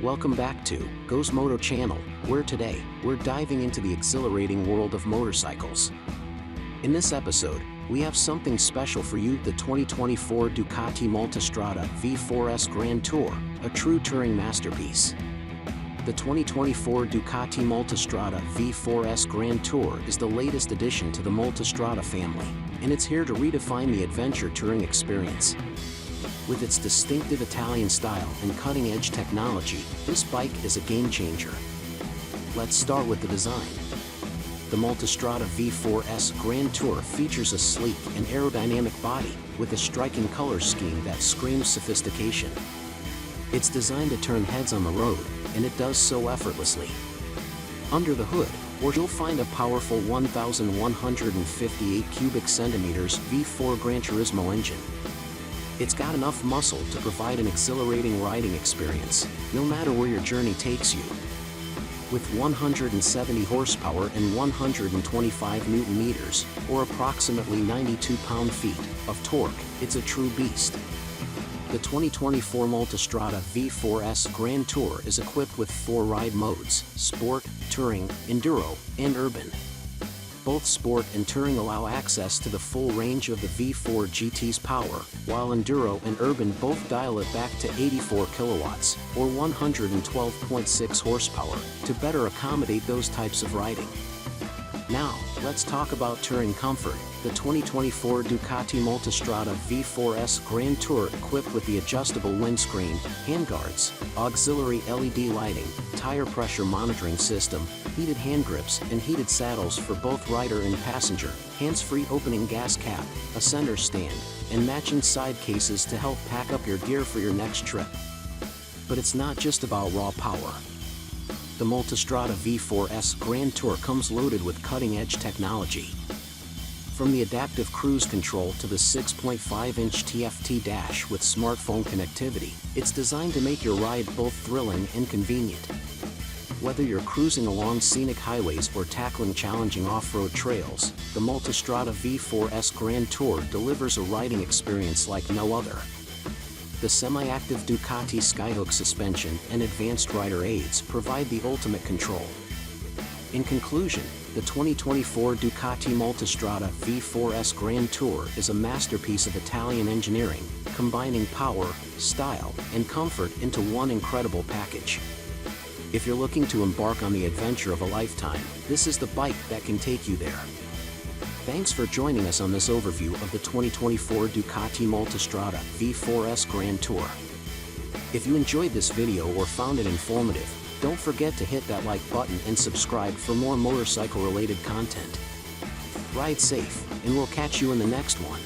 Welcome back to Go's Moto Channel, where today, we're diving into the exhilarating world of motorcycles. In this episode, we have something special for you, the 2024 Ducati Multistrada V4 Grand Tour, a true touring masterpiece. The 2024 Ducati Multistrada V4 Grand Tour is the latest addition to the Multistrada family, and it's here to redefine the adventure touring experience. With its distinctive Italian style and cutting-edge technology, this bike is a game-changer. Let's start with the design. The Multistrada V4 Grand Tour features a sleek and aerodynamic body, with a striking color scheme that screams sophistication. It's designed to turn heads on the road, and it does so effortlessly. Under the hood, you'll find a powerful 1,158 cubic centimeters V4 Granturismo engine. It's got enough muscle to provide an exhilarating riding experience, no matter where your journey takes you. With 170 horsepower and 125 Nm, or approximately 92 pound-feet, of torque, it's a true beast. The 2024 Multistrada V4 Grand Tour is equipped with 4 ride modes: Sport, Touring, Enduro, and Urban. Both Sport and Touring allow access to the full range of the V4 GT's power, while Enduro and Urban both dial it back to 84 kilowatts, or 112.6 horsepower, to better accommodate those types of riding. Now, let's talk about Turing Comfort. The 2024 Ducati Multistrada V4 Grand Tour, equipped with the adjustable windscreen, handguards, auxiliary LED lighting, tire pressure monitoring system, heated hand grips, and heated saddles for both rider and passenger, hands-free opening gas cap, a center stand, and matching side cases to help pack up your gear for your next trip. But it's not just about raw power. The Multistrada V4 Grand Tour comes loaded with cutting-edge technology. From the adaptive cruise control to the 6.5-inch TFT dash with smartphone connectivity, it's designed to make your ride both thrilling and convenient. Whether you're cruising along scenic highways or tackling challenging off-road trails, the Multistrada V4 Grand Tour delivers a riding experience like no other. The semi-active Ducati Skyhook suspension and advanced rider aids provide the ultimate control. In conclusion, the 2024 Ducati Multistrada V4 Grand Tour is a masterpiece of Italian engineering, combining power, style, and comfort into one incredible package. If you're looking to embark on the adventure of a lifetime, this is the bike that can take you there. Thanks for joining us on this overview of the 2024 Ducati Multistrada V4 Grand Tour. If you enjoyed this video or found it informative, don't forget to hit that like button and subscribe for more motorcycle-related content. Ride safe, and we'll catch you in the next one.